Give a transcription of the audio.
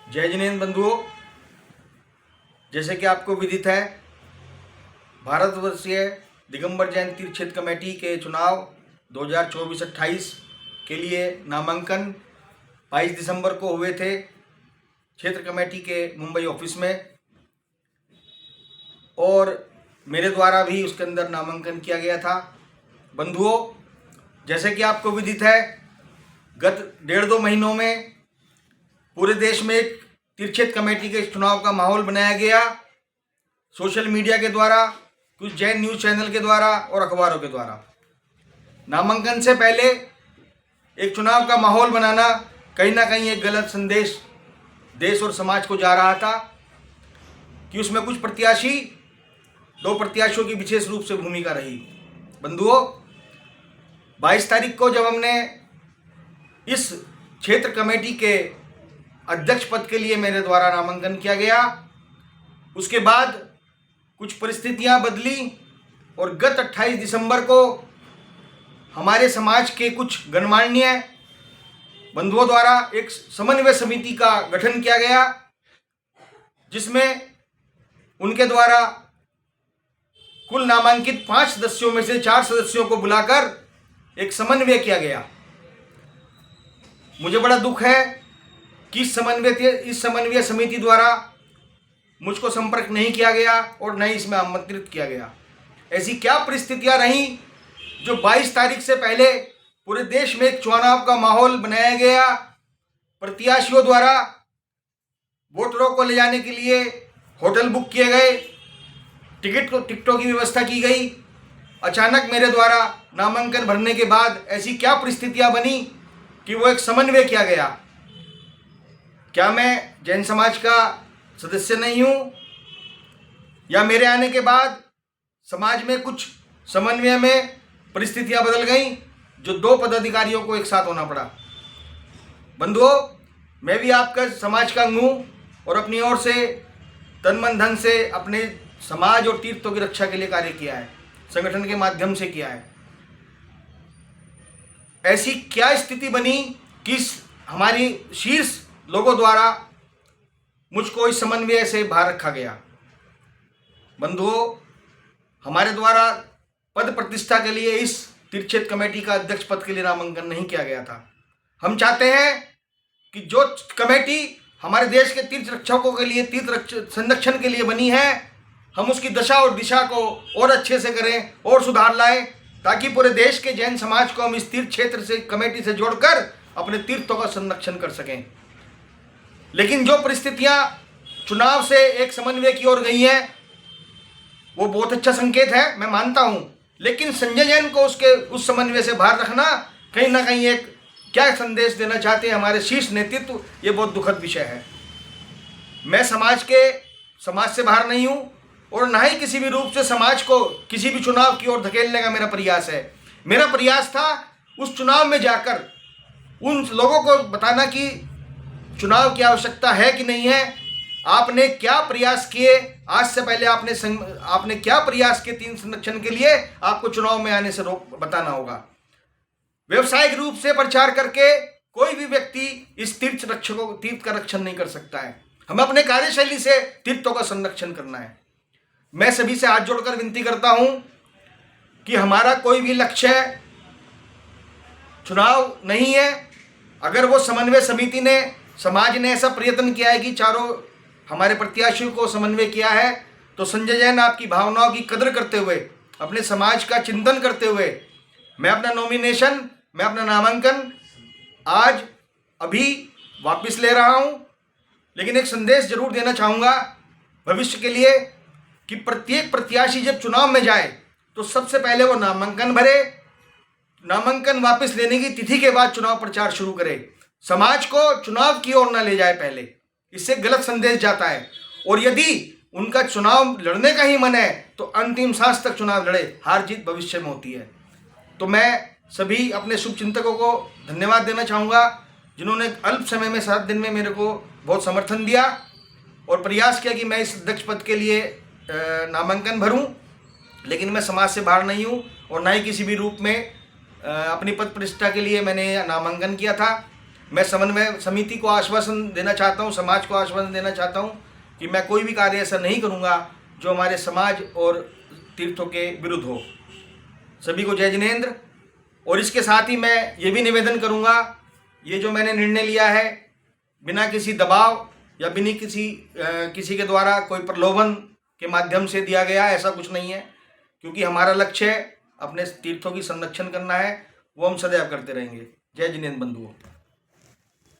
जय जिनेंद्र बंधुओं, जैसे कि आपको विदित है, भारतवर्षीय दिगंबर जैन तीर्थ क्षेत्र कमेटी के चुनाव 2024-28 के लिए नामांकन 22 दिसंबर को हुए थे क्षेत्र कमेटी के मुंबई ऑफिस में, और मेरे द्वारा भी उसके अंदर नामांकन किया गया था। बंधुओं, जैसे कि आपको विदित है, गत 1.5-2 महीनों में पूरे देश में एक तीर्थ क्षेत्र कमेटी के चुनाव का माहौल बनाया गया, सोशल मीडिया के द्वारा, कुछ जैन न्यूज़ चैनल के द्वारा और अखबारों के द्वारा। नामांकन से पहले एक चुनाव का माहौल बनाना कहीं ना कहीं एक गलत संदेश देश और समाज को जा रहा था कि उसमें कुछ प्रत्याशी, 2 प्रत्याशियों की विशेष रूप से भूमिका रही। बंधुओं, 22 तारीख को जब हमने इस क्षेत्र कमेटी के अध्यक्ष पद के लिए मेरे द्वारा नामांकन किया गया, उसके बाद कुछ परिस्थितियां बदली और गत 28 दिसंबर को हमारे समाज के कुछ गणमान्य बंधुओं द्वारा एक समन्वय समिति का गठन किया गया, जिसमें उनके द्वारा कुल नामांकित 5 सदस्यों में से 4 सदस्यों को बुलाकर एक समन्वय किया गया। मुझे बड़ा दुख है कि इस समन्वय समिति द्वारा मुझको संपर्क नहीं किया गया और न ही इसमें आमंत्रित किया गया। ऐसी क्या परिस्थितियां रहीं जो 22 तारीख से पहले पूरे देश में एक चुनाव का माहौल बनाया गया, प्रत्याशियों द्वारा वोटरों को ले जाने के लिए होटल बुक किए गए, टिकटों की व्यवस्था की गई। अचानक मेरे द्वारा नामांकन भरने के बाद ऐसी क्या परिस्थितियां बनी कि वो एक समन्वय किया गया। क्या मैं जैन समाज का सदस्य नहीं हूँ, या मेरे आने के बाद समाज में कुछ समन्वय में परिस्थितियां बदल गईं जो 2 पदाधिकारियों को एक साथ होना पड़ा। बंधुओं, मैं भी आपका समाज का अंग हूँ और अपनी ओर से तन मन धन से अपने समाज और तीर्थों की रक्षा के लिए कार्य किया है, संगठन के माध्यम से किया है। ऐसी क्या स्थिति बनी कि हमारी शीर्ष लोगों द्वारा मुझको इस समन्वय से बाहर रखा गया। बंधुओं, हमारे द्वारा पद प्रतिष्ठा के लिए इस तीर्थ क्षेत्र कमेटी का अध्यक्ष पद के लिए नामांकन नहीं किया गया था। हम चाहते हैं कि जो कमेटी हमारे देश के तीर्थ रक्षकों के लिए, तीर्थ संरक्षण के लिए बनी है, हम उसकी दशा और दिशा को और अच्छे से करें और सुधार लाएं, ताकि पूरे देश के जैन समाज को हम इस तीर्थ क्षेत्र से कमेटी से जोड़कर अपने तीर्थों का संरक्षण कर सकें। लेकिन जो परिस्थितियां चुनाव से एक समन्वय की ओर गई हैं, वो बहुत अच्छा संकेत है, मैं मानता हूं। लेकिन संजय जैन को उस समन्वय से बाहर रखना कहीं ना कहीं एक क्या संदेश देना चाहते हैं हमारे शीर्ष नेतृत्व, ये बहुत दुखद विषय है। मैं समाज से बाहर नहीं हूं और ना ही किसी भी रूप से समाज को किसी भी चुनाव की ओर धकेलने का मेरा प्रयास है। मेरा प्रयास था उस चुनाव में जाकर उन लोगों को बताना कि चुनाव की आवश्यकता है कि नहीं है, आपने क्या प्रयास किए, आज से पहले आपने क्या प्रयास किए तीर्थ संरक्षण के लिए, आपको चुनाव में आने से बताना होगा। व्यवसायिक रूप से प्रचार करके कोई भी व्यक्ति इस तीर्थ का रक्षण नहीं कर सकता है। हमें अपने कार्यशैली से तीर्थों का संरक्षण करना है। मैं सभी से हाथ जोड़कर विनती करता हूं कि हमारा कोई भी लक्ष्य चुनाव नहीं है। अगर वो समन्वय समिति ने, समाज ने ऐसा प्रयत्न किया है कि चारों हमारे प्रत्याशियों को समन्वय किया है, तो संजय जैन आपकी भावनाओं की कदर करते हुए, अपने समाज का चिंतन करते हुए मैं अपना नामांकन आज अभी वापस ले रहा हूं। लेकिन एक संदेश जरूर देना चाहूँगा भविष्य के लिए कि प्रत्येक प्रत्याशी जब चुनाव में जाए तो सबसे पहले वो नामांकन भरे, नामांकन वापस लेने की तिथि के बाद चुनाव प्रचार शुरू करे। समाज को चुनाव की ओर न ले जाए पहले, इससे गलत संदेश जाता है। और यदि उनका चुनाव लड़ने का ही मन है तो अंतिम सांस तक चुनाव लड़े, हार जीत भविष्य में होती है। तो मैं सभी अपने शुभचिंतकों को धन्यवाद देना चाहूँगा, जिन्होंने अल्प समय में 7 दिन में मेरे को बहुत समर्थन दिया और प्रयास किया कि मैं इस अध्यक्ष पद के लिए नामांकन भरूं। लेकिन मैं समाज से बाहर नहीं हूं और ना ही किसी भी रूप में अपनी पद प्रतिष्ठा के लिए मैंने नामांकन किया था। मैं समन्वय समिति को आश्वासन देना चाहता हूँ, समाज को आश्वासन देना चाहता हूँ कि मैं कोई भी कार्य ऐसा नहीं करूँगा जो हमारे समाज और तीर्थों के विरुद्ध हो। सभी को जय जिनेंद्र। और इसके साथ ही मैं ये भी निवेदन करूँगा, ये जो मैंने निर्णय लिया है बिना किसी दबाव या बिना किसी के द्वारा कोई प्रलोभन के माध्यम से दिया गया, ऐसा कुछ नहीं है। क्योंकि हमारा लक्ष्य है अपने तीर्थों की संरक्षण करना है, वो हम सदैव करते रहेंगे। जय जिनेंद्र बंधुओं।